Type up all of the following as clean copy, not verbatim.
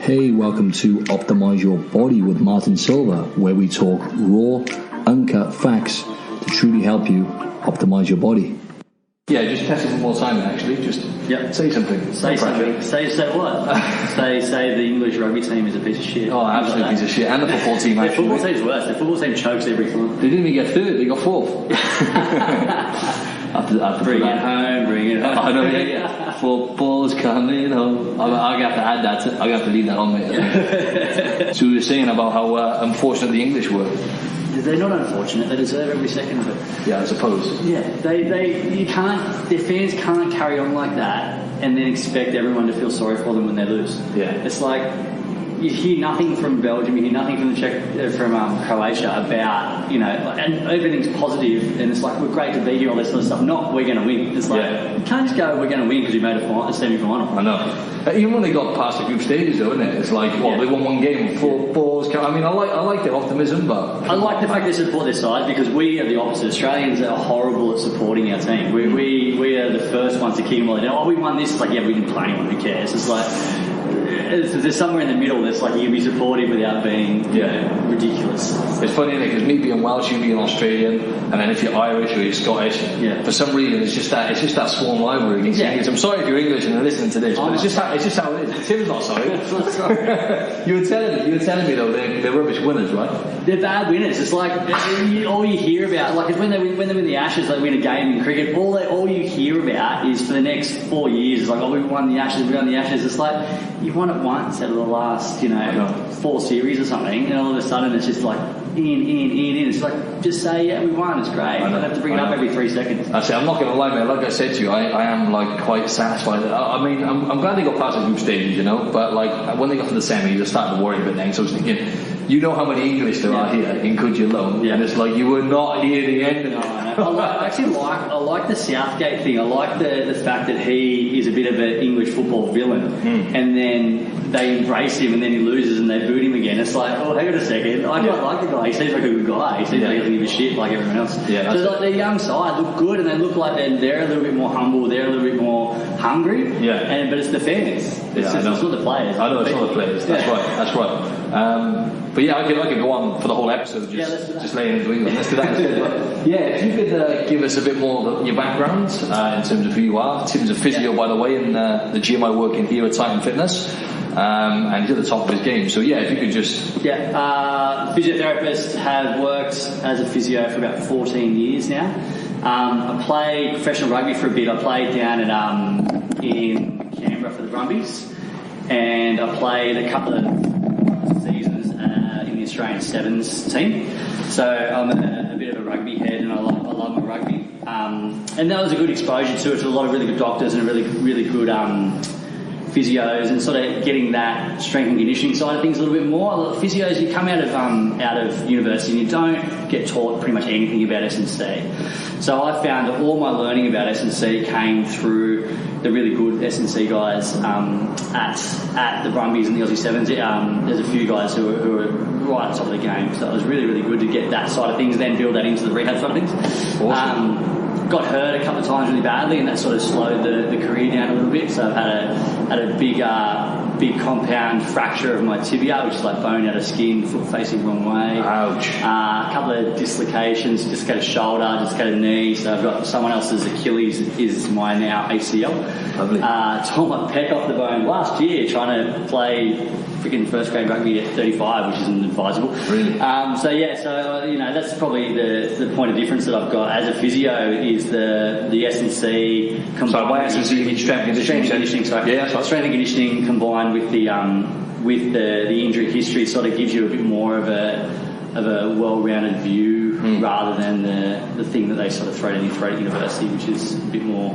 Hey, welcome to Optimise Your Body with Martin Silva, where we talk raw, uncut facts to truly help you optimize your body. Yeah, just test it one more time actually. Just say something. Say something. Say what? say the English rugby team is a piece of shit. Oh, absolute piece of shit. And the football team actually. The football team's worse. The football team chokes every time. They didn't even get third, they got fourth. Bring it home. I know, yeah. Football's coming home. I'm going to have to add that. I'm going to have to leave that on, mate. So we were saying about how unfortunate the English were. They're not unfortunate. They deserve every second of it. Yeah, I suppose. Yeah, you can't. Their fans can't carry on like that and then expect everyone to feel sorry for them when they lose. Yeah, it's like you hear nothing from Belgium, you hear nothing from Croatia about, and everything's positive, and it's like, we're great to be here, all this sort of stuff. Not we're going to win. It's like you can't just go, we're going to win because we made a semi-final. I know. Even when they got past the group stages, though, isn't it? It's like, they won one game, 4 balls. I mean, I like their optimism, but I like the fact they support their side, because we are the opposite. Australians are horrible at supporting our team. We are the first ones to kick them all down. We won this. It's like, we didn't play anyone. Who cares? It's like, there's somewhere in the middle that's like, you can be supportive without being ridiculous. It's funny, isn't it? Because me being Welsh, you being Australian, and then if you're Irish or you're Scottish, for some reason it's just that sworn rivalry against English. I'm sorry if you're English and you're listening to this, but it's just how it is. Tim's not sorry. You were telling me though, they're rubbish winners, right? They're bad winners. It's like all you hear about, like when they win the Ashes, they win a game in cricket. All you hear about is for the next 4 years, it's like, we won the Ashes. It's like, you won it once out of the last 4 series or something, and all of a sudden it's just like in. It's like, just say, we won, it's great. I don't have to bring it up every 3 seconds. Actually, I'm not going to lie, mate. Like I said to you, I am like quite satisfied. I mean, I'm glad they got past the group stages, but like when they got to the semis, I started to worry a bit then. So I was thinking, how many English there are here in Coogee alone, and it's like, you were not here the end of it. I like the Southgate thing. I like the fact that he is a bit of an English football villain, and then they embrace him, and then he loses and they boot him again. It's like, hang on a second, I quite like the guy. He seems like a good guy. He seems like he doesn't give a shit like everyone else. Yeah, so like, their young side look good, and they look like they're a little bit more humble. They're a little bit more hungry. Yeah. But it's the fans. It's not the players. I know it's not the players. That's right. But I could go on for the whole episode just laying into England. Let's do that instead. But if you could give us a bit more of your background in terms of who you are. Tim's a physio, by the way, in the gym I work in here at Titan Fitness. And he's at the top of his game. So if you could just... Physiotherapist, have worked as a physio for about 14 years now. I played professional rugby for a bit. I played down in Canberra for the Brumbies, and I played a couple of seasons in the Australian Sevens team. So I'm a bit of a rugby head, and I love my rugby. And that was a good exposure to a lot of really good doctors and a really, really good physios, and sort of getting that strength and conditioning side of things a little bit more. A lot of physios, you come out of university and you don't get taught pretty much anything about S&C. So I found that all my learning about S&C came through the really good S&C guys at the Brumbies and the Aussie Sevens. There's a few guys who are right at the top of the game, so it was really, really good to get that side of things, then build that into the rehab side of things. Awesome. Got hurt a couple of times really badly, and that sort of slowed the career down a little bit. So I've had a big compound fracture of my tibia, which is like bone out of skin, foot facing wrong way. Ouch. A couple of dislocations, dislocated shoulder, dislocated knee. So I've got someone else's Achilles is my now ACL. Lovely. Tore my pec off the bone last year trying to play freaking first grade rugby at 35, which isn't advisable. Really? That's probably the point of difference that I've got as a physio is the S&C combined. So by S&C you mean strength and conditioning? Sorry. Yeah, that's right. Strength and conditioning combined with the injury history sort of gives you a bit more of a well-rounded view rather than the thing that they sort of throw down your throat at university, which is a bit more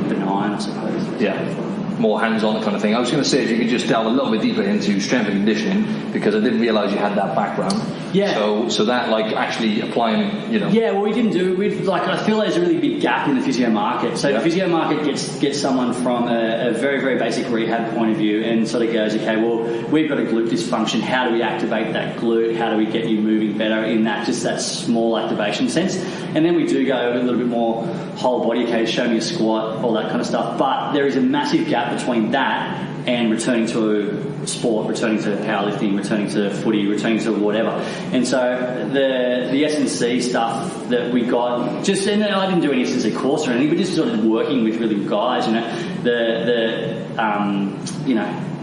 benign, I suppose. Yeah. More hands-on kind of thing. I was going to say, if you could just delve a little bit deeper into strength and conditioning, because I didn't realise you had that background. Yeah. So that, like, actually applying, Yeah, well, we didn't do. I feel there's a really big gap in the physio market. So the physio market gets someone from a very, very basic rehab point of view and sort of goes, okay, well, we've got a glute dysfunction. How do we activate that glute? How do we get you moving better in that small activation sense? And then we do go a little bit more whole body, okay, show me a squat, all that kind of stuff. But there is a massive gap between that and returning to sport, returning to powerlifting, returning to footy, returning to whatever. And so the S&C stuff that we got, and I didn't do any S&C course or anything, but just sort of working with really good guys,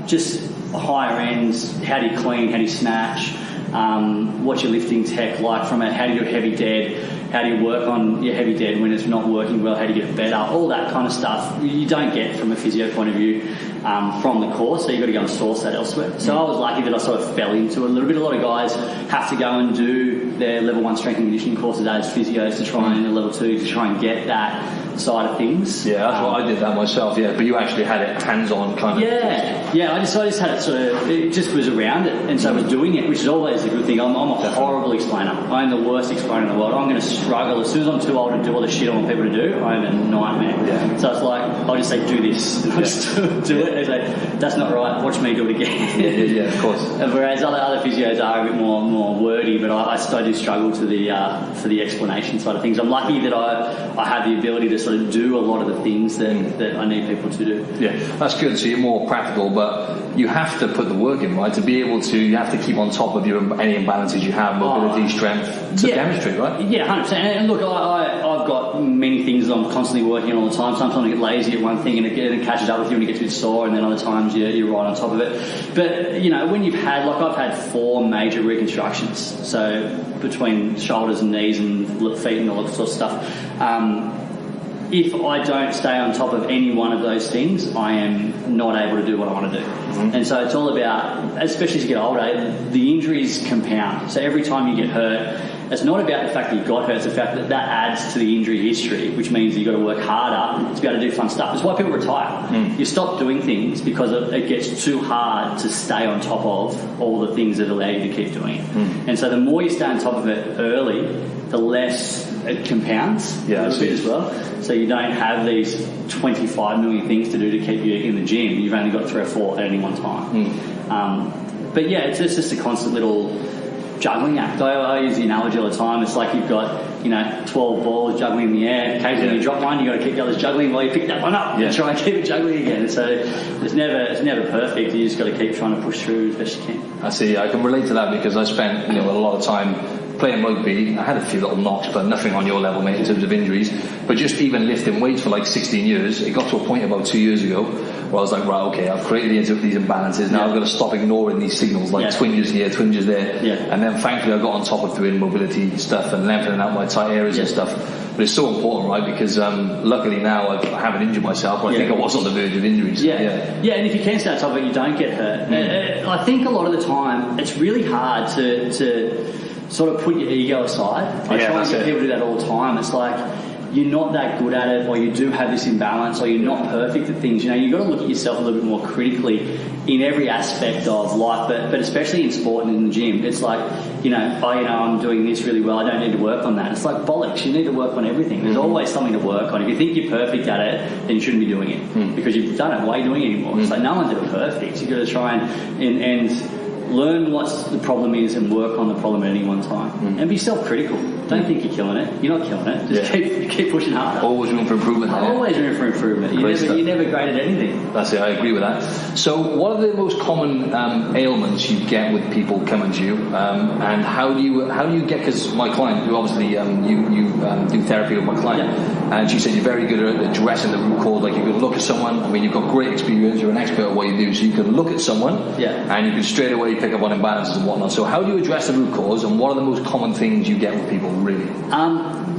just higher ends, how do you clean, how do you snatch, what's your lifting tech like from it, how do you do a heavy dead, how do you work on your heavy dead when it's not working well, how do you get it better, all that kind of stuff you don't get from a physio point of view from the course, so you've got to go and source that elsewhere. So I was lucky that I sort of fell into it a little bit. A lot of guys have to go and do their level 1 strength and conditioning courses as physios to try and level 2 to try and get that side of things. Yeah, that's what I did that myself, yeah, but you actually had it hands-on kind of. Yeah, I just had it sort of, it just was around it, and so I was doing it, which is always a good thing. I'm a horrible explainer. I'm the worst explainer in the world. I'm going to struggle. As soon as I'm too old to do all the shit I want people to do, I'm a nightmare. Yeah. So it's like, I'll just say, do this. I'll just do it. It's like, that's not right, watch me do it again. Yeah, of course. Whereas other physios are a bit more wordy, but I do struggle to for the explanation side of things. I'm lucky that I have the ability to sort of do a lot of the things that I need people to do. Yeah, that's good. So you're more practical, but you have to put the work in, right? To be able to, you have to keep on top of any imbalances you have, mobility, strength, to demonstrate, right? Yeah, 100%. And look, I've got many things I'm constantly working on all the time. Sometimes I get lazy at one thing and it catches up with you and it gets a bit sore, and then other times you're right on top of it. But, when you've had, I've had 4 major reconstructions, so between shoulders and knees and feet and all that sort of stuff. If I don't stay on top of any one of those things, I am not able to do what I want to do. Mm-hmm. And so it's all about, especially as you get older, the injuries compound. So every time you get hurt, it's not about the fact that you got hurt, it's the fact that adds to the injury history, which means you've got to work harder to be able to do fun stuff. It's why people retire. You stop doing things because it gets too hard to stay on top of all the things that allow you to keep doing it. And so the more you stay on top of it early, the less it compounds a little bit as well. So you don't have these 25 million things to do to keep you in the gym. You've only got 3 or 4 at any one time. But yeah, it's just a constant little juggling act. I use the analogy all the time. It's like you've got 12 balls juggling in the air. Occasionally you drop one, you've got to keep the others juggling while you pick that one up and try and keep it juggling again. So it's never perfect. You just got to keep trying to push through as best you can. I see. I can relate to that because I spent a lot of time playing rugby. I had a few little knocks, but nothing on your level, mate, in terms of injuries. But just even lifting weights for 16 years, it got to a point about 2 years ago where I was like, right, okay, I've created these imbalances. Now I've got to stop ignoring these signals, twinges here, twinges there. And then thankfully I got on top of doing mobility stuff and lengthening out my tight areas and stuff. But it's so important, right? Because luckily now I haven't injured myself, but I think I was on the verge of injuries. And if you can stay on top of it, you don't get hurt. I think a lot of the time it's really hard to sort of put your ego aside. I try and get people to do that all the time. It's like, you're not that good at it, or you do have this imbalance, or you're not perfect at things. You've got to look at yourself a little bit more critically in every aspect of life, but especially in sport and in the gym. It's like, I'm doing this really well, I don't need to work on that. It's like bollocks, you need to work on everything. There's always something to work on. If you think you're perfect at it, then you shouldn't be doing it because you've done it. Why are you doing it anymore? It's like, no one's ever perfect. You've got to try and learn what the problem is and work on the problem at any one time. And be self-critical. Don't think you're killing it. You're not killing it. Just keep pushing harder. Always room for improvement. Always room for improvement. You're never great at anything. That's it. I agree with that. So what are the most common ailments you get with people coming to you? And how do you get, because my client, who obviously you do therapy with my client, and she said you're very good at addressing the root cause. Like you can look at someone, I mean, you've got great experience, you're an expert at what you do, so you can look at someone and you can straight away pick up on imbalances and whatnot. So how do you address the root cause, and what are the most common things you get with people, really?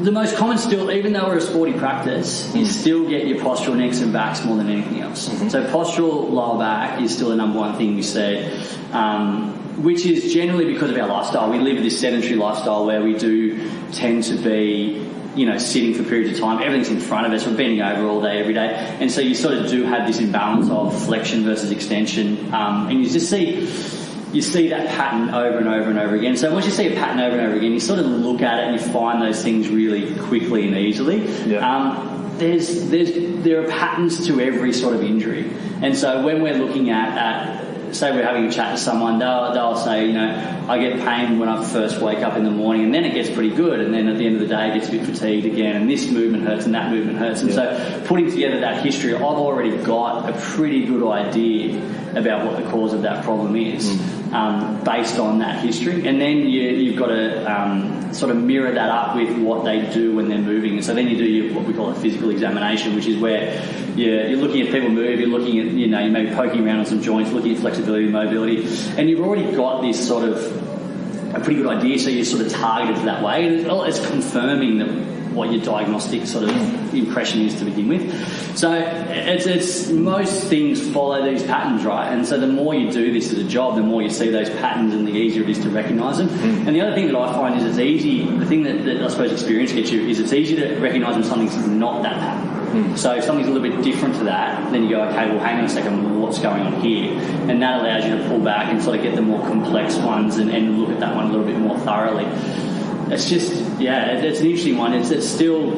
The most common still, even though we're a sporty practice, you still get your postural necks and backs more than anything else. So postural lower back is still the number one thing we see, which is generally because of our lifestyle. We live this sedentary lifestyle where we do tend to be sitting for periods of time. Everything's in front of us. We're bending over all day, every day. And so you sort of do have this imbalance of flexion versus extension. And you just see that pattern over and over and over again. So once you see a pattern over and over again, you sort of look at it and you find those things really quickly and easily. There are patterns to every sort of injury. And so when we're looking at say we're having a chat to someone, they'll say, you know, I get pain when I first wake up in the morning, and then it gets pretty good, and then at the end of the day it gets a bit fatigued again, and this movement hurts and that movement hurts. And so putting together that history, I've already got a pretty good idea about what the cause of that problem is, based on that history. And then you've got to sort of mirror that up with what they do when they're moving. And so then you do what we call a physical examination, which is where you're looking at people move, you're looking at, you know, you may be poking around on some joints, looking at flexibility, mobility, and you've already got this sort of a pretty good idea, so you're sort of targeted that way. And it's confirming that what your diagnostic sort of impression is to begin with. So it's most things follow these patterns, right? And so the more you do this as a job, the more you see those patterns and the easier it is to recognise them. And the other thing that I find is it's easy, the thing that I suppose experience gets you is it's easy to recognise when something's not that pattern. So if something's a little bit different to that, then you go, okay, well, hang on a second, what's going on here? And that allows you to pull back and sort of get the more complex ones and look at that one a little bit more thoroughly. It's just, it's an interesting one. It's still,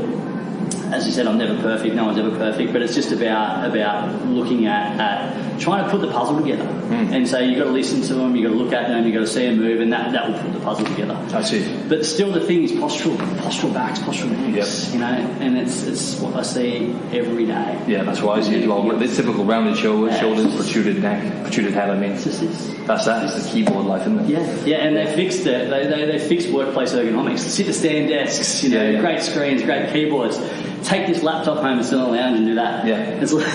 as you said, I'm never perfect. No one's ever perfect. But it's just about looking at trying to put the puzzle together. And so you've got to listen to them, you've got to look at them, you've got to see them move, and that will put the puzzle together. I see. But still, the thing is postural backs, postural necks. You know, and it's what I see every day. Yeah, that's what I see as well. The typical rounded shoulders, protruded neck, protruded head. I mean, it's the keyboard life, isn't it? Yeah, and they fixed it. They fixed workplace ergonomics. Sit-to-stand desks, great screens, great keyboards. Take this laptop home and sit on the lounge and do that. Yeah,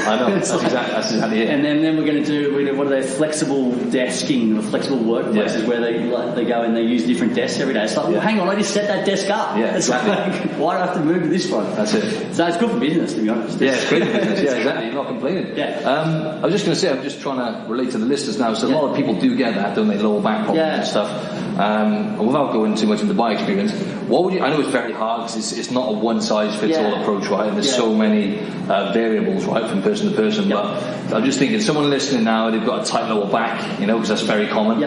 I know. That's exactly it. And then we're going to do, what are they, flexible desking or flexible workplaces where they go and they use different desks every day. It's like, well, hang on, I just set that desk up. Yeah, exactly. Like, why do I have to move to this one? That's it. So it's good for business, to be honest. Yeah, it's great for business. Yeah, exactly. You're not complaining. Yeah. I was just going to say, I'm just trying to relate to the listeners now. So a lot of people do get that, don't they? Lower back problems and stuff. Without going too much into my experience, what would you? I know it's very hard because it's not a one-size-fits-all approach, right? And there's so many variables, right, from person to person. But I'm just thinking, someone listening now, they've got a tight lower back, because that's very common.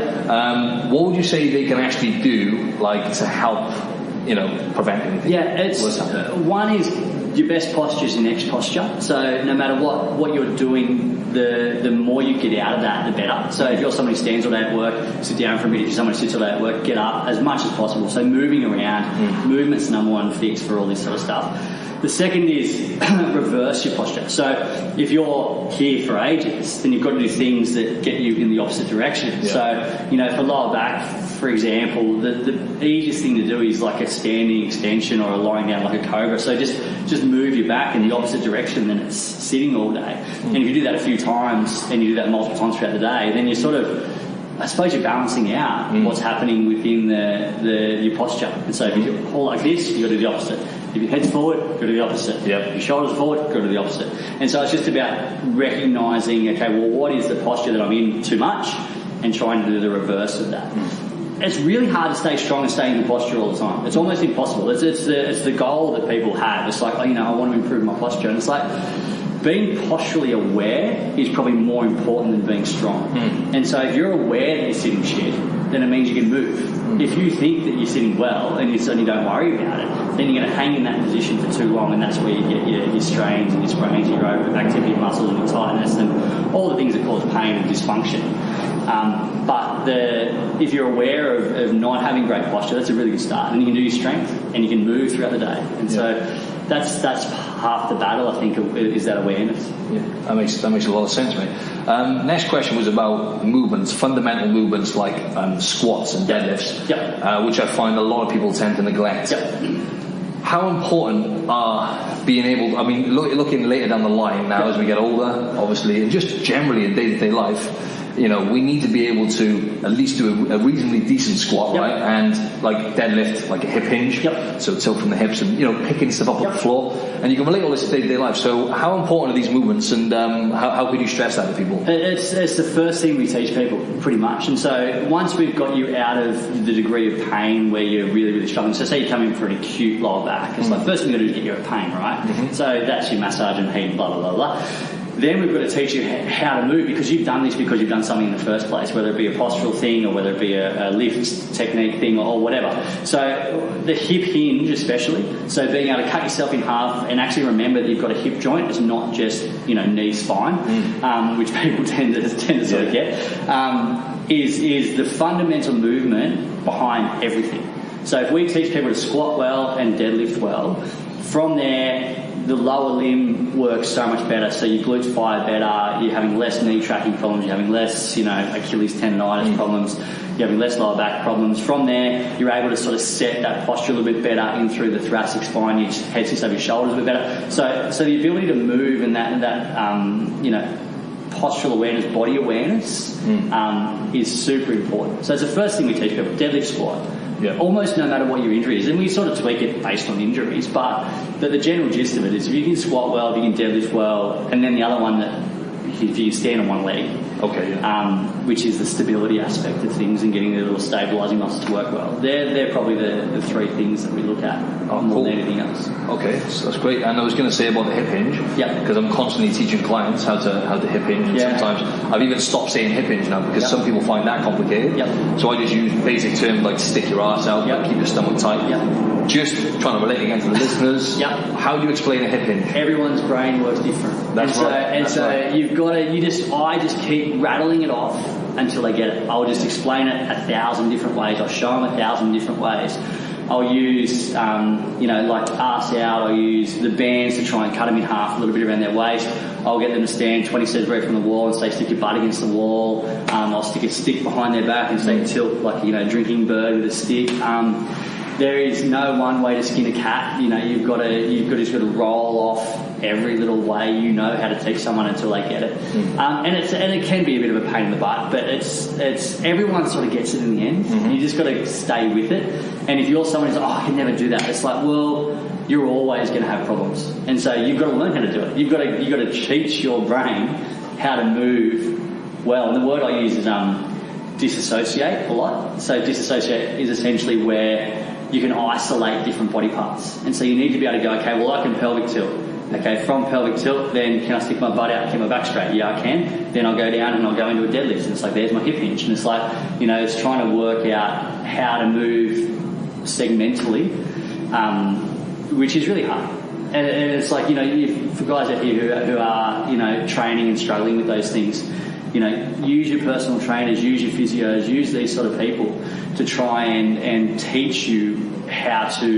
What would you say they can actually do, like, to help, prevent anything? Yeah, it's one is your best posture is your next posture. So no matter what you're doing, the more you get out of that, the better. So if you're somebody who stands all day at work, sit down for a bit. If you're someone who sits all day at work, get up as much as possible. So moving around, movement's the number one fix for all this sort of stuff. The second is reverse your posture. So if you're here for ages, then you've got to do things that get you in the opposite direction. So, for lower back, for example, the easiest thing to do is like a standing extension or a lying down like a cobra. So just move your back in the opposite direction than it's sitting all day. And if you do that a few times and you do that multiple times throughout the day, then you're sort of, I suppose you're balancing out what's happening within your posture. And so if you hold like this, you've got to do the opposite. If your head's forward, go to the opposite. If your shoulders forward, go to the opposite. And so it's just about recognising, okay, well, what is the posture that I'm in too much, and trying to do the reverse of that. It's really hard to stay strong and stay in the posture all the time. It's almost impossible. It's the goal that people have. It's like, I want to improve my posture. And it's like, being posturally aware is probably more important than being strong. And so if you're aware that you're sitting shit, then it means you can move. If you think that you're sitting well and you suddenly don't worry about it, then you're going to hang in that position for too long, and that's where you get your strains and your sprains, your overactivity of muscles and your tightness and all the things that cause pain and dysfunction. But if you're aware of not having great posture, that's a really good start. And you can do your strength and you can move throughout the day. And so that's half the battle, I think, is that awareness. Yeah, that makes a lot of sense, mate. Next question was about movements, fundamental movements like squats and deadlifts, which I find a lot of people tend to neglect. How important are being able, looking later down the line now as we get older, obviously, and just generally in day-to-day life, we need to be able to at least do a reasonably decent squat, right? And like deadlift, like a hip hinge, so tilt from the hips and, picking stuff up off the floor. And you can relate all this to day-to-day life. So how important are these movements, and how could you stress that to people? It's the first thing we teach people, pretty much. And so once we've got you out of the degree of pain where you're really, really struggling, so say you come in for an acute lower back, it's like first thing you've got to do is get you out of pain, right? So that's your massage and heat, blah, blah, blah, blah. Then we've got to teach you how to move, because you've done this because you've done something in the first place, whether it be a postural thing or whether it be a lift technique thing or whatever. So the hip hinge especially, so being able to cut yourself in half and actually remember that you've got a hip joint. It's not just, knee spine, which people tend to sort of get, is the fundamental movement behind everything. So if we teach people to squat well and deadlift well, from there the lower limb works so much better. So your glutes fire better, you're having less knee tracking problems, you're having less, Achilles tendonitis problems, you're having less lower back problems. From there, you're able to sort of set that posture a little bit better in through the thoracic spine, your head sits over your shoulders a bit better. So the ability to move and that postural awareness, body awareness is super important. So it's the first thing we teach people, deadlift squat. Yeah. Almost no matter what your injury is, and we sort of tweak it based on injuries, but the general gist of it is if you can squat well, if you can deadlift well, and then the other one that if you stand on one leg, which is the stability aspect of things and getting the little stabilising muscles to work well. They're probably the three things that we look at more than anything else. Okay, so that's great. And I was going to say about the hip hinge, because I'm constantly teaching clients how to hip hinge, and sometimes I've even stopped saying hip hinge now because some people find that complicated. So I just use basic terms like stick your ass out, keep your stomach tight. Just trying to relate again to the listeners. How do you explain a hip hinge? Everyone's brain works different. That's right. You've got to. I just keep rattling it off until they get it. I'll just explain it 1,000 different ways. I'll show them 1,000 different ways. I'll use, like arse out. I'll use the bands to try and cut them in half a little bit around their waist. I'll get them to stand 20 centimetres away from the wall and say stick your butt against the wall. I'll stick a stick behind their back and say tilt like drinking bird with a stick. There is no one way to skin a cat. You've got to roll off every little way how to teach someone until they get it. And it can be a bit of a pain in the butt, but it's everyone sort of gets it in the end. You just got to stay with it. And if you're someone who's I can never do that, it's like, well, you're always going to have problems, and so you've got to learn how to do it. You've got to teach your brain how to move well. And the word I use is disassociate a lot. So disassociate is essentially where you can isolate different body parts. And so you need to be able to go, okay, well, I can pelvic tilt. Okay, from pelvic tilt, then can I stick my butt out and keep my back straight? Yeah, I can. Then I'll go down and I'll go into a deadlift. And it's like, there's my hip hinge. And it's like, it's trying to work out how to move segmentally, which is really hard. And it's like, for guys out here who are, training and struggling with those things, use your personal trainers, use your physios, use these sort of people to try and teach you how to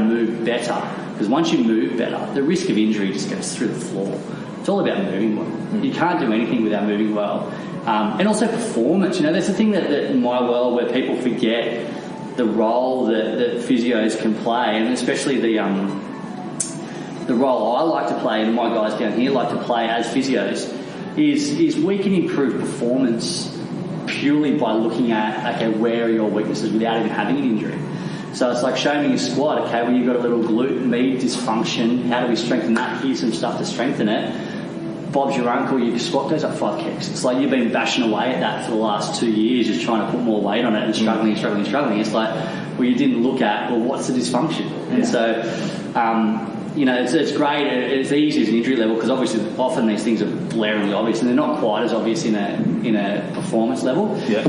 move better. Because once you move better, the risk of injury just goes through the floor. It's all about moving well. You can't do anything without moving well. And also performance. There's a thing that in my world where people forget the role that physios can play, and especially the role I like to play and my guys down here like to play as physios, is we can improve performance purely by looking at, okay, where are your weaknesses without even having an injury. So it's like showing me a squat, okay, well, you've got a little glute med dysfunction, how do we strengthen that? Here's some stuff to strengthen it. Bob's your uncle, your squat goes up 5 kicks. It's like you've been bashing away at that for the last 2 years, just trying to put more weight on it and struggling. It's like, well, you didn't look at, well, what's the dysfunction? And so, it's great. It's easy as an injury level because obviously often these things are blaringly obvious and they're not quite as obvious in a performance level. Yeah.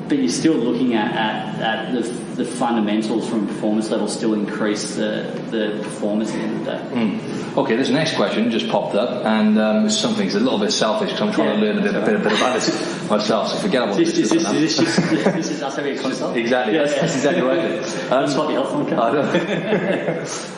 But you're still looking at the fundamentals from a performance level still increase the performance at the end of the day. Okay, this next question just popped up, and it's something that's a little bit selfish because I'm trying to learn a bit about it myself, so forget about this. This is us having a consult? Exactly, that's exactly right. That's probably helpful.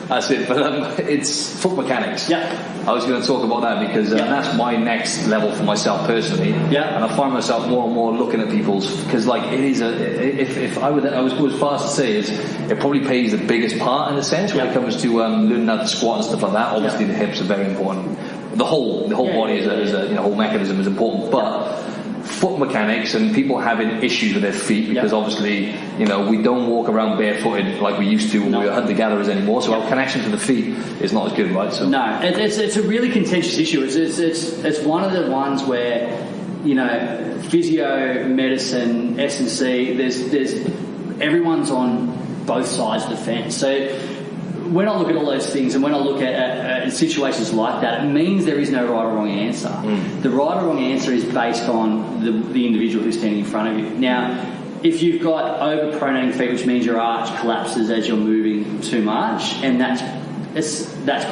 That's it, but it's foot mechanics. Yeah. I was going to talk about that because that's my next level for myself personally. Yeah. And I find myself more and more looking at people's, because like it is if I was fast to say is it probably plays the biggest part in a sense when it comes to learning how to squat and stuff like that. Obviously the hips are very important. The whole body is a whole mechanism is important, but foot mechanics and people having issues with their feet because obviously we don't walk around barefooted like we used to when we were hunter-gatherers anymore, so our connection to the feet is not as good, right? So no, it's a really contentious issue. It's one of the ones where physio, medicine, S&C, there's everyone's on both sides of the fence. So when I look at all those things and when I look at situations like that, it means there is no right or wrong answer. The right or wrong answer is based on the individual who's standing in front of you. Now, if you've got overpronating feet, which means your arch collapses as you're moving too much, and that's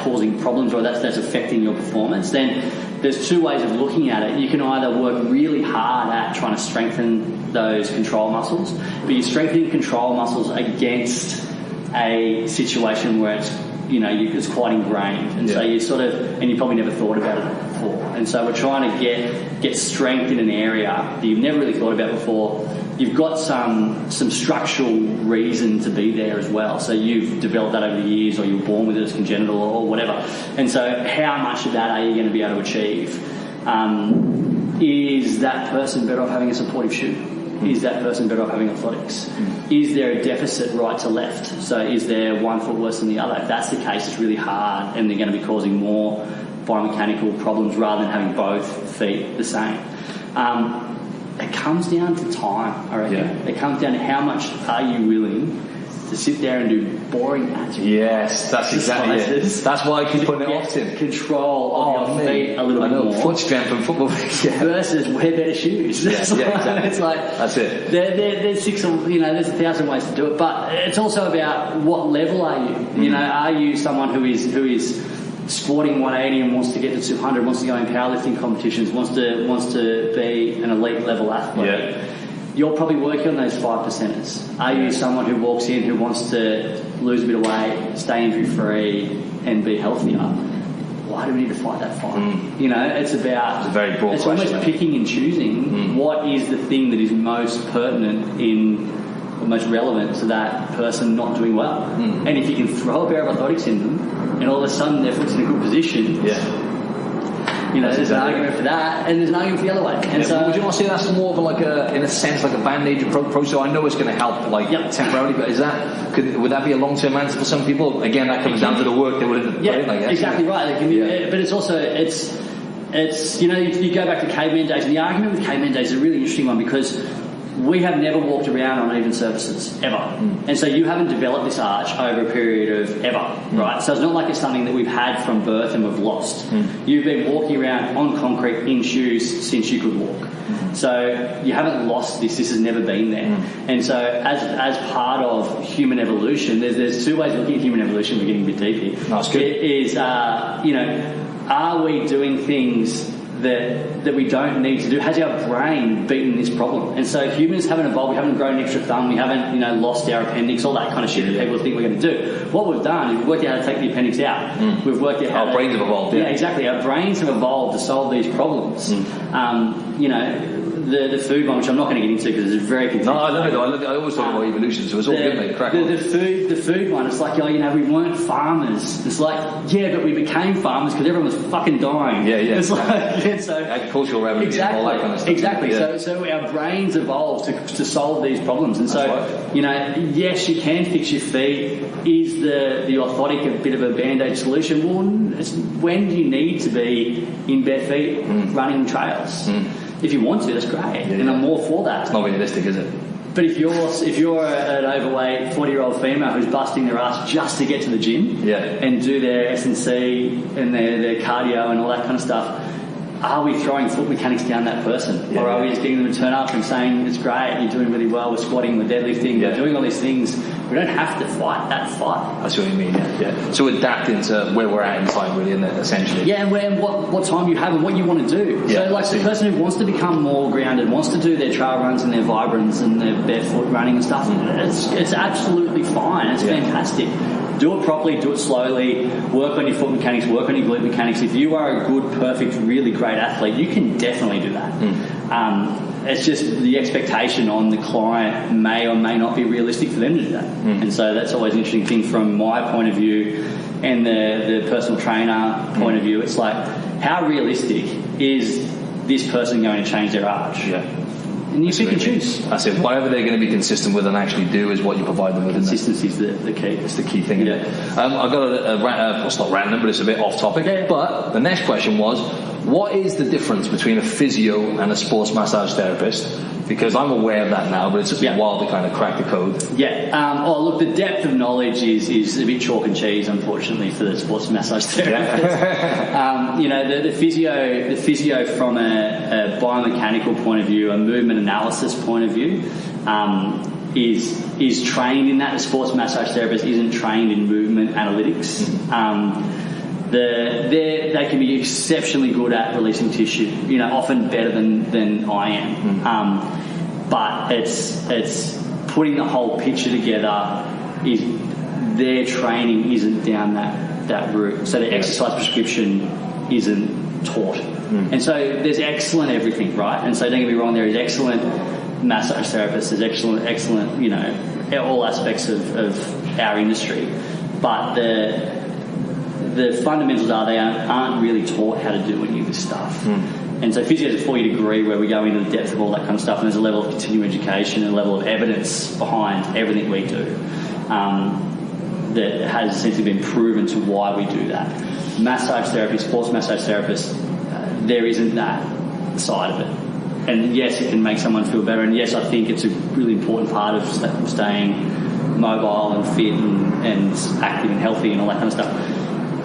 causing problems or that's affecting your performance, then there's two ways of looking at it. You can either work really hard at trying to strengthen those control muscles, but you're strengthening control muscles against a situation where it's quite ingrained, and so you and you probably never thought about it before. And so we're trying to get strength in an area that you've never really thought about before. You've got some structural reason to be there as well. So you've developed that over the years, or you were born with it as congenital, or whatever. And so how much of that are you going to be able to achieve? Is that person better off having a supportive shoe? Is that person better off having orthotics? Is there a deficit right to left? So is there one foot worse than the other? If that's the case, it's really hard, and they're going to be causing more biomechanical problems rather than having both feet the same. It comes down to time, I reckon. Yeah. It comes down to how much are you willing to sit there and do boring actions. Yes, that's exactly it. That's why I keep putting it off, Tim. Control of your feet a little bit more. Foot strength and football versus wear better shoes. Exactly. It's like that's it. There's there's 1,000 ways to do it, but it's also about what level are you. Are you someone who is squatting 180 and wants to get to 200, wants to go in powerlifting competitions, wants to be an elite level athlete? Yeah. You're probably working on those 5%ers. Are you someone who walks in who wants to lose a bit of weight, stay injury free, and be healthier? Why do we need to fight that fight? It's about. It's a very broad question. It's almost picking and choosing what is the thing that is most pertinent or most relevant to that person not doing well. And if you can throw a pair of orthotics in them, and all of a sudden their foot's in a good position. There's an argument for that, and there's an argument for the other way. And so, would you not say that's more of in a sense, like a band-aid approach? So I know it's going to help, temporarily, but would that be a long-term answer for some people? Again, that comes down to the work they would have put in, I guess. Exactly right. But it's also it's you go back to caveman days, and the argument with caveman days is a really interesting one because we have never walked around on even surfaces, ever. And so you haven't developed this arch over a period of ever, right? So it's not like it's something that we've had from birth and we've lost. You've been walking around on concrete in shoes since you could walk. So you haven't lost this. This has never been there. And so as part of human evolution, there's two ways of looking at human evolution. We're getting a bit deep here. That's good. It is, are we doing things that we don't need to do? Has our brain beaten this problem? And so humans haven't evolved. We haven't grown an extra thumb. We haven't, lost our appendix, all that kind of shit that people think we're going to do. What we've done is we've worked out how to take the appendix out. We've worked out how our brains have evolved. Yeah, exactly. Our brains have evolved to solve these problems. The food one, which I'm not going to get into because it's very confusing. No, I love it. I always talk about evolution, so it's all good, mate. Crack on. The food one, it's like, we weren't farmers. It's like, but we became farmers because everyone was fucking dying. Yeah. It's like, so agricultural revolution, all that kind of stuff. Exactly. Yeah. So our brains evolved to solve these problems, and yes, you can fix your feet. Is the orthotic a bit of a band-aid solution? Well, when do you need to be in bare feet running trails? If you want to, that's great, and I'm all for that. It's not realistic, is it? But if you're an overweight 40-year-old female who's busting their ass just to get to the gym and do their S&C and their cardio and all that kind of stuff, are we throwing foot mechanics down that person? Or are we just getting them to turn up and saying, it's great, you're doing really well, we're squatting, we're deadlifting, we're doing all these things. We don't have to fight that fight. That's what you mean, yeah. So adapting to where we're at in time, really, isn't it, essentially? Yeah, and what time you have and what you want to do. Yeah, so the person who wants to become more grounded, wants to do their trail runs and their vibrants and their barefoot running and stuff, it's absolutely fine. It's fantastic. Do it properly, do it slowly, work on your foot mechanics, work on your glute mechanics. If you are a good, perfect, really great athlete, you can definitely do that. It's just the expectation on the client may or may not be realistic for them to do that. And so that's always an interesting thing from my point of view and the personal trainer point of view. It's like, how realistic is this person going to change their arch? And you pick and choose. That's it. Whatever they're going to be consistent with and actually do is what you provide them with. Consistency is the key. It's the key thing. I've got it's not random, but it's a bit off topic. But the next question was, what is the difference between a physio and a sports massage therapist? Because I'm aware of that now, but it's just a while to kind of crack the code. Yeah. Look, the depth of knowledge is a bit chalk and cheese, unfortunately, for the sports massage therapist. The physio from a biomechanical point of view, a movement analysis point of view, is trained in that. The sports massage therapist isn't trained in movement analytics. They can be exceptionally good at releasing tissue, often better than I am. But it's putting the whole picture together. Their training isn't down that route, so the exercise prescription isn't taught. And so there's excellent everything, right? And so don't get me wrong, there is excellent massage therapists, there's excellent, all aspects of our industry, but the fundamentals are they aren't really taught how to do any of this stuff. And so physio is a 4-year degree where we go into the depth of all that kind of stuff, and there's a level of continuing education and a level of evidence behind everything we do that has essentially been proven to why we do that. Massage therapy, sports massage therapists, there isn't that side of it. And yes, it can make someone feel better, and yes, I think it's a really important part of staying mobile and fit and active and healthy and all that kind of stuff.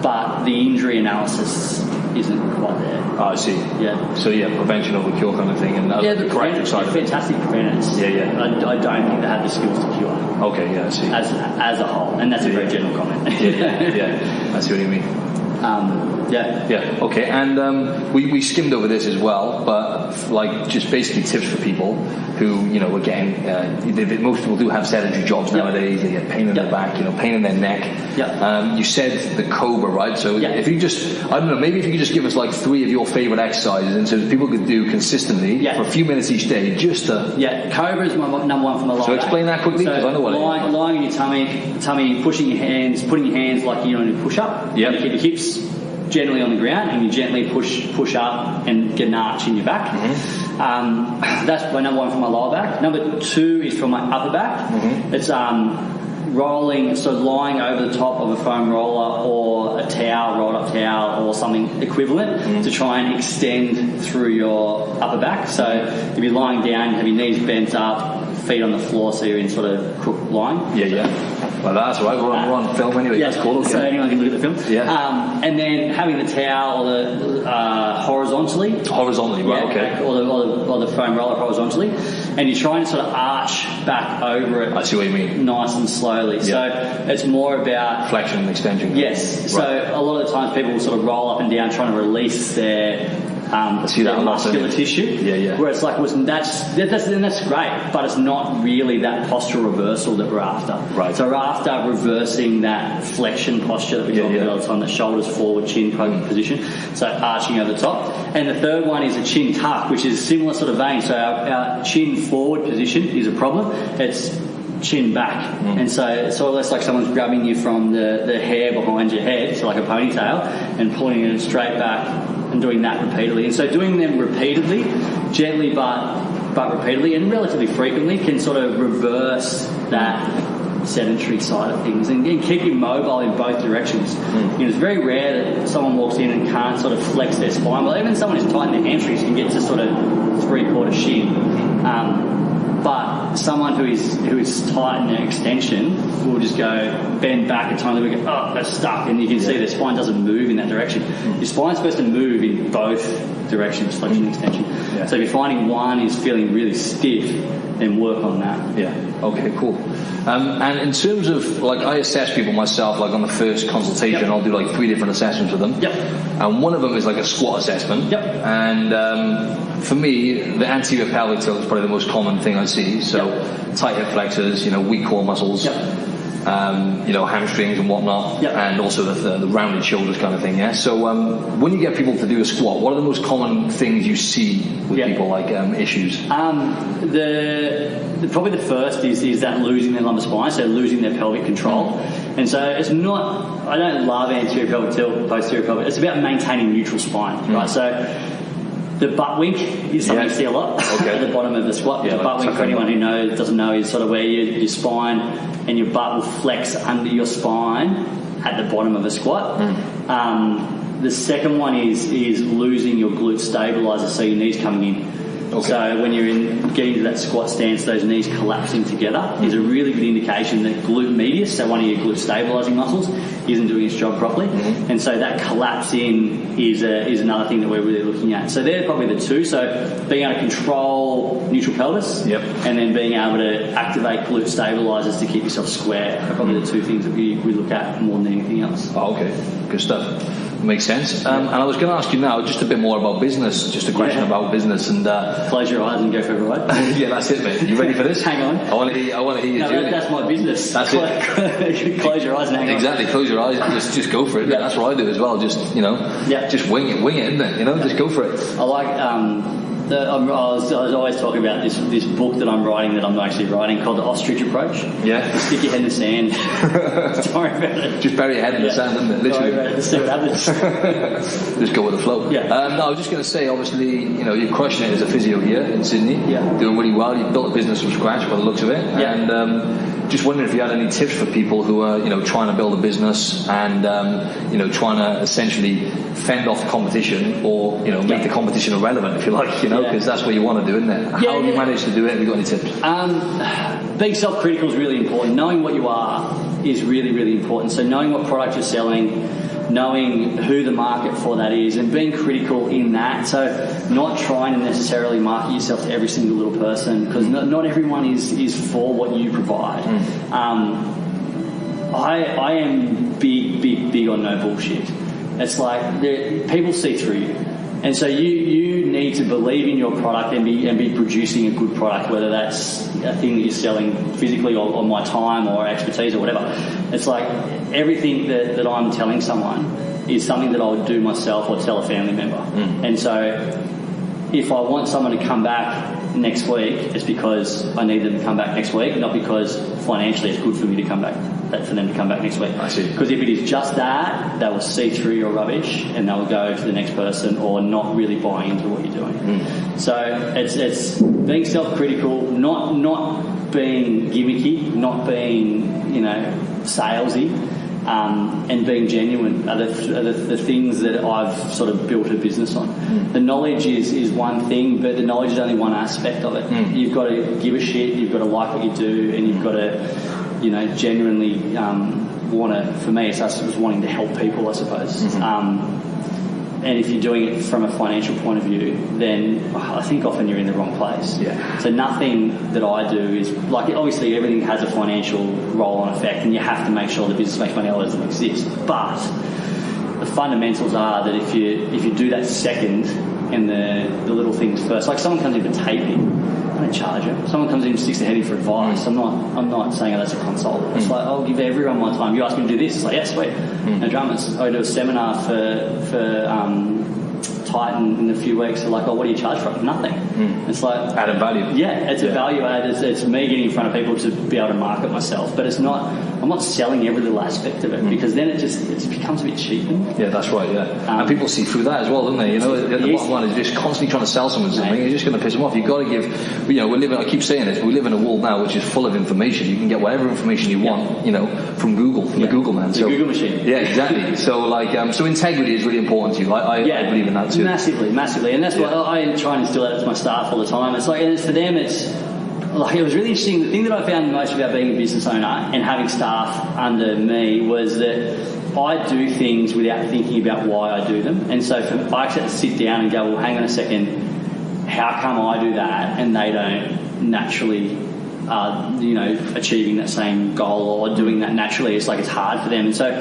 But the injury analysis isn't quite there. Oh, I see. Yeah. So prevention over cure kind of thing, and the corrective side of it. Fantastic preventers. Yeah. I don't think they have the skills to cure. Okay, I see. As a whole, and that's a very general comment. I see what you mean. Okay, and we skimmed over this as well, but like just basically tips for people who, again, most people do have sedentary jobs nowadays. They get pain in their back, pain in their neck. You said the Cobra, right? So if you just, I don't know, maybe if you could just give us like 3 of your favorite exercises, and so people could do consistently for a few minutes each day, just to. Cobra is my number one for my lower back. So explain that quickly, because I know what it is. Lying on your tummy, pushing your hands, putting your hands like you're in a push-up. You keep your hips generally on the ground, and you gently push up and get an arch in your back. That's my number one for my lower back. Number 2 is for my upper back. It's rolling, so lying over the top of a foam roller or a towel, rolled up towel or something equivalent to try and extend through your upper back. So if you're lying down, you have your knees bent up, feet on the floor, so you're in sort of crook lying. Well, that's right. We're on film anyway. That's cool. Okay. So anyone can look at the film. And then having the towel horizontally, right? Okay. Or the foam roller horizontally, and you're trying to sort of arch back over it. I see what you mean. Nice and slowly. So it's more about flexion and extension. Yes. So a lot of the times people will sort of roll up and down trying to release their muscular tissue. Where it's like, that's great, but it's not really that postural reversal that we're after. Right. So we're after reversing that flexion posture that we talk about all the time, the shoulders forward, chin position, so arching over the top. And the third one is a chin tuck, which is a similar sort of vein. So our chin forward position is a problem. It's chin back, and so it's almost like someone's grabbing you from the hair behind your head, so like a ponytail, and pulling it straight back and doing that repeatedly. And so doing them repeatedly, gently but repeatedly and relatively frequently, can sort of reverse that sedentary side of things and keep you mobile in both directions. It's very rare that someone walks in and can't sort of flex their spine. Well, even someone who's tight in their hamstrings can get to sort of 3/4 shin. But someone who is tight in their extension will just go bend back a tiny bit, that's stuck, and you can see their spine doesn't move in that direction. Your spine's supposed to move in both directions, flexion and extension. So if you're finding one is feeling really stiff, then work on that. Okay, cool. And in terms of, like, I assess people myself, like on the first consultation, I'll do like 3 different assessments with them. And one of them is like a squat assessment. And for me, the anterior pelvic tilt is probably the most common thing I see. So tight hip flexors, weak core muscles, hamstrings and whatnot, and also the rounded shoulders kind of thing. So when you get people to do a squat, what are the most common things you see with people, like issues? Probably the first is that losing their lumbar spine, so losing their pelvic control. And so it's not, I don't love anterior pelvic tilt, posterior pelvic. It's about maintaining neutral spine, right? So the butt wink is something you see a lot at the bottom of the squat. The butt wink, for anyone who doesn't know, is sort of where your spine and your butt will flex under your spine at the bottom of a squat. The second one is losing your glute stabilizer, so your knees coming in. Okay. So when you're getting to that squat stance, those knees collapsing together is a really good indication that glute medius, so one of your glute stabilising muscles, isn't doing its job properly. And so that collapse in is another thing that we're really looking at. So they're probably the two. So being able to control neutral pelvis, and then being able to activate glute stabilisers to keep yourself square are probably the two things that we look at more than anything else. Oh, okay. Good stuff. Makes sense. And I was going to ask you now just a bit more about business, just a question about business. And close your eyes and go for a ride. Yeah, that's it, mate. You ready for this? Hang on. I want to hear your journey. That's my business. That's it. Close your eyes and hang on. Exactly. Close your eyes and just go for it. Yeah. That's what I do as well. Just just wing it, isn't it? Just go for it. I like. I was always talking about this book that I'm writing that I'm actually writing called The Ostrich Approach. Yeah. You stick your head in the sand. Don't worry about it. Just bury your head in the sand, isn't it? Literally. Don't worry about it. See what happens. Just go with the flow. Yeah. No, I was just going to say, obviously, you're crushing it as a physio here in Sydney. Yeah. Doing really well. You've built a business from scratch by the looks of it. Yeah. And just wondering if you had any tips for people who are, trying to build a business and, trying to essentially fend off the competition or, make the competition irrelevant, if you like, because that's what you want to do, isn't it? How have you managed to do it? Have you got any tips? Being self-critical is really important. Knowing what you are is really, really important. So knowing what product you're selling, knowing who the market for that is, and being critical in that. So not trying to necessarily market yourself to every single little person, because not everyone is for what you provide. I am big on no bullshit. It's like people see through you. And so you need to believe in your product and be producing a good product, whether that's a thing that you're selling physically or my time or expertise or whatever. It's like everything that I'm telling someone is something that I would do myself or tell a family member. And so if I want someone to come back next week, it's because I need them to come back next week, not because financially it's good for me to come back, for them to come back next week. I see. Because if it is just that, they will see through your rubbish and they'll go to the next person or not really buy into what you're doing. So it's being self-critical, not being gimmicky, not being salesy. And being genuine are the things that I've sort of built a business on. The knowledge is one thing, but the knowledge is only one aspect of it. You've got to give a shit, you've got to like what you do, and you've got to, genuinely want to. For me, it's just wanting to help people, I suppose. And if you're doing it from a financial point of view, then I think often you're in the wrong place. Yeah. So nothing that I do is, like, obviously everything has a financial roll-on effect and you have to make sure the business makes money, otherwise it doesn't exist. But the fundamentals are that if you do that second and the little things first, like someone comes in for taping, I don't charge them. Someone comes in and sticks their head in for advice. I'm not saying that's a consult. It's like, I'll give everyone my time. You ask me to do this, it's like, yeah, sweet. No dramas. I do a seminar for Titan in a few weeks. They're like, oh, what do you charge for it? Nothing. It's like added value. Yeah, it's a value add. It's me getting in front of people to be able to market myself. But I'm not selling every little aspect of it, because then it becomes a bit cheapened. Yeah, that's right. Yeah, and people see through that as well, don't they? The bottom line is just constantly trying to sell someone something. You're just going to piss them off. You've got to give. I keep saying this. We live in a world now which is full of information. You can get whatever information you want. From Google, from the Google man. The Google machine. Yeah, exactly. So integrity is really important to you. I believe in that too. Massively, and that's why I try and instill that to my staff all the time. It's like, and for them, it's like, it was really interesting. The thing that I found most about being a business owner and having staff under me was that I do things without thinking about why I do them. And so I actually have to sit down and go, well, hang on a second, how come I do that and they don't naturally achieving that same goal or doing that naturally? It's like it's hard for them. And so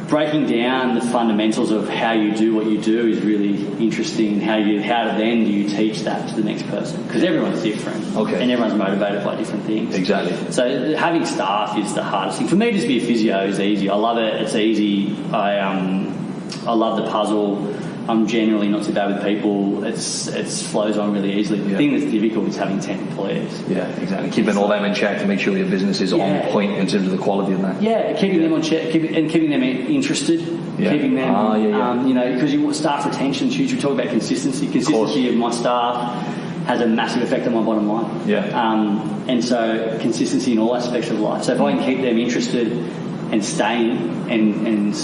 breaking down the fundamentals of how you do what you do is really interesting. How then do you teach that to the next person? Because everyone's different, and everyone's motivated by different things. Exactly. So having staff is the hardest thing. For me, just be a physio is easy. I love it. It's easy. I love the puzzle. I'm generally not too bad with people. It flows on really easily. The thing that's difficult is having 10 employees. Yeah, exactly. Keeping all them in check to make sure your business is on point in terms of the quality of that. Yeah, keeping them on check and keeping them interested. Yeah. Keeping them, because staff retention is huge. We talk about consistency. Consistency of my staff has a massive effect on my bottom line. Yeah. And so consistency in all aspects of life. So if I can keep them interested and staying and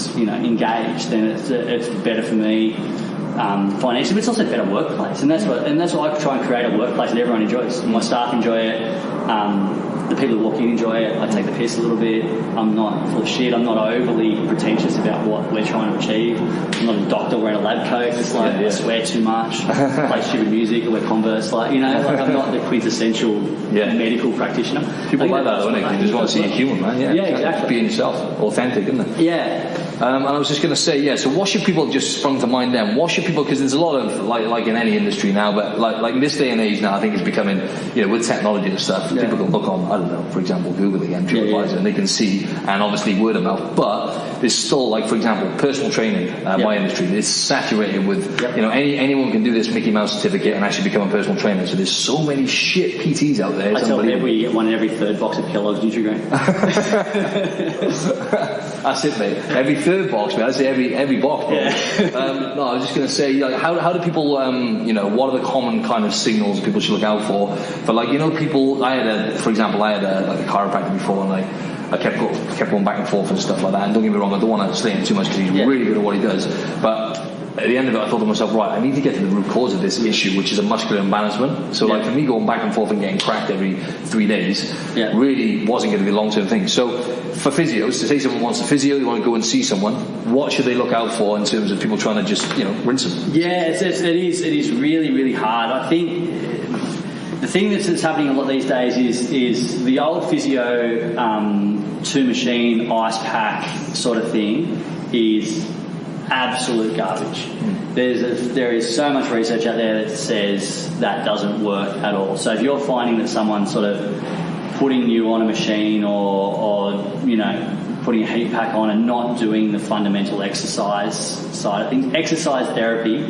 engaged, then it's better for me financially, but it's also a better workplace, and that's what I try and create a workplace that everyone enjoys. My staff enjoy it. The people who walk in enjoy it. I take the piss a little bit. I'm not full of shit. I'm not overly pretentious about what we're trying to achieve. I'm not a doctor wearing a lab coat. It's like I swear too much, play stupid music, or wear Converse. I'm not the quintessential medical practitioner. People like that, don't they? They just want to see you human, man. Yeah, exactly. Being yourself, authentic, isn't it? Yeah. And I was just going to say, so what should people, just sprung to mind then, what should people, because there's a lot of, like in any industry now, but like in this day and age now, I think it's becoming, with technology and stuff, people can look on, I don't know, for example, Google again, TripAdvisor, and they can see, and obviously word of mouth, but there's still, for example, personal training, my industry, it's saturated with, anyone can do this Mickey Mouse certificate and actually become a personal trainer, so there's so many shit PTs out there. I tell people you get one in every third box of Kellogg's Nutri-Grain. That's it, mate. Every third box, man. I'd say every box. No, I was just going to say, how do people, what are the common kind of signals people should look out for? People. I had a chiropractor before, and I kept going back and forth and stuff like that. And don't get me wrong, I don't want to slay him too much because he's really good at what he does. But at the end of it, I thought to myself, right, I need to get to the root cause of this issue, which is a muscular imbalancement. So, for me, going back and forth and getting cracked every 3 days really wasn't going to be a long-term thing. So, for physios, to say someone wants a physio, they want to go and see someone, what should they look out for in terms of people trying to just, rinse them? Yeah, it is really, really hard. I think the thing that's happening a lot these days is the old physio, 2-machine, ice pack sort of thing is absolute garbage. There is so much research out there that says that doesn't work at all. So if you're finding that someone's sort of putting you on a machine or putting a heat pack on and not doing the fundamental exercise side of things, exercise therapy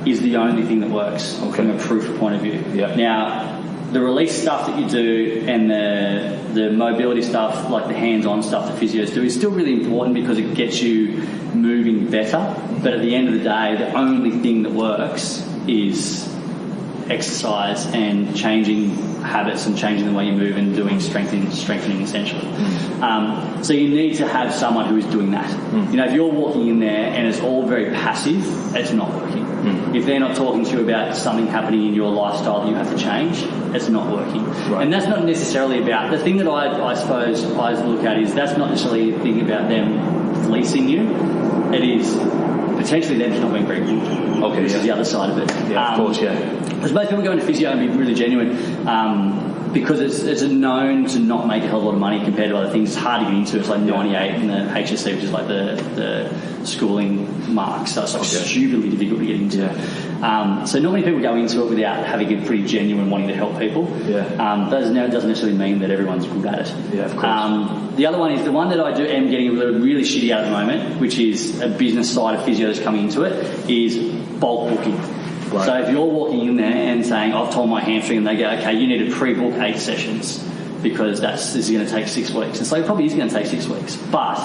is the only thing that works from a proof point of view. Now, the release stuff that you do and the mobility stuff, like the hands-on stuff that physios do, is still really important because it gets you moving better. But at the end of the day, the only thing that works is exercise and changing habits and changing the way you move and doing strengthening essentially. So you need to have someone who is doing that. If you're walking in there and it's all very passive, it's not working. If they're not talking to you about something happening in your lifestyle that you have to change, it's not working. And that's not necessarily about, the thing that I suppose I look at is that's not necessarily a thing about them fleecing you. It is potentially them just not being very good. This is the other side of it. Of course. Because most people go into physio and be really genuine because it's known to not make a hell of a lot of money compared to other things. It's hard to get into. It's like 98 in the HSC, which is like the schooling mark. So it's like stupidly difficult to get into. So not many people go into it without having it pretty genuine, wanting to help people. That doesn't necessarily mean that everyone's good at it. Of course. The other one is the one that I am getting really shitty at the moment, which is a business side of physio that's coming into it, is bulk booking. So if you're walking in there and saying, I've torn my hamstring, and they go, okay, you need to pre-book 8 sessions because this is going to take 6 weeks. And so it probably is going to take 6 weeks. But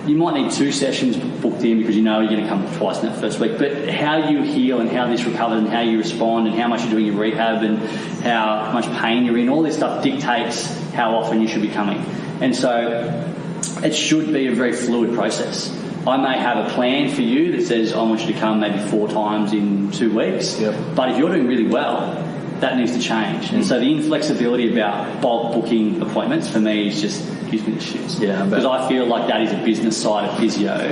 you might need 2 sessions booked in because you know you're going to come twice in that first week. But how you heal and how this recovers and how you respond and how much you're doing your rehab and how much pain you're in, all this stuff dictates how often you should be coming. And so it should be a very fluid process. I may have a plan for you that says I want you to come maybe 4 times in 2 weeks. But if you're doing really well, that needs to change. And so the inflexibility about bulk booking appointments for me is just gives me the shits. Because I feel like that is a business side of physio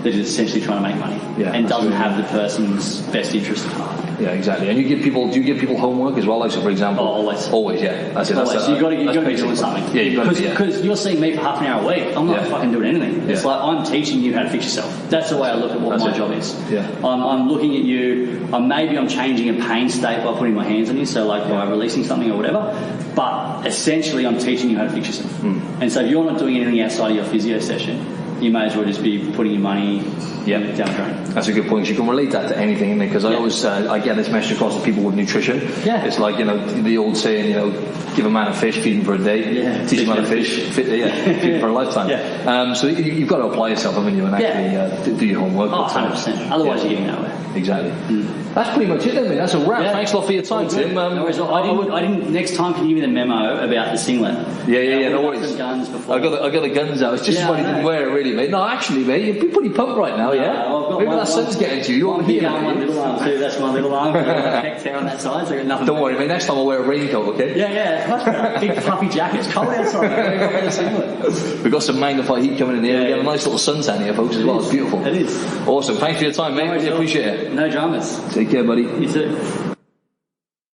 that is essentially trying to make money and doesn't have the person's best interest at heart. Exactly. And do you give people homework as well? Like, so for example, always, That's it. Always. So you've got to be doing something. Because you're seeing me for half an hour a week. I'm not fucking doing anything. It's like I'm teaching you how to fix yourself. That's the way I look at what my job is. I'm looking at you. Maybe I'm changing a pain state by putting my hands on you. So like by releasing something or whatever. But essentially, I'm teaching you how to fix yourself. And so if you're not doing anything outside of your physio session, you may as well just be putting your money down the drain. That's a good point. You can relate that to anything, isn't it? Because I always I get this message across to people with nutrition. It's like, the old saying, give a man a fish, feed him for a day. Teach him how to fish, feed him for a lifetime. So you've got to apply yourself, haven't you, and actually do your homework. 100%. Otherwise you're getting nowhere. Exactly. That's pretty much it then, mate. That's a wrap. Yeah. Thanks a lot for your time, Tim. No worries. I didn't. Next time, can you give me the memo about the singlet? Yeah. No worries. Some guns before. I got the guns out. It's just why you didn't wear it, really, mate. No, actually, mate, you'd be pretty pumped right now, yeah. Well, maybe that sun's getting to you. You're big arm, one little arm too. That's my little arm. Neck hair on that side, so I got nothing. Don't worry, mate. Next time I'll wear a raincoat, okay? Yeah. Much better. Big fluffy jacket. It's cold outside. We've got some magnified heat coming in here. We got a nice little suntan here, folks, as well. It's beautiful. It is. Awesome. Thanks for your time, mate. Really appreciate it. No dramas. Take care, buddy. You too.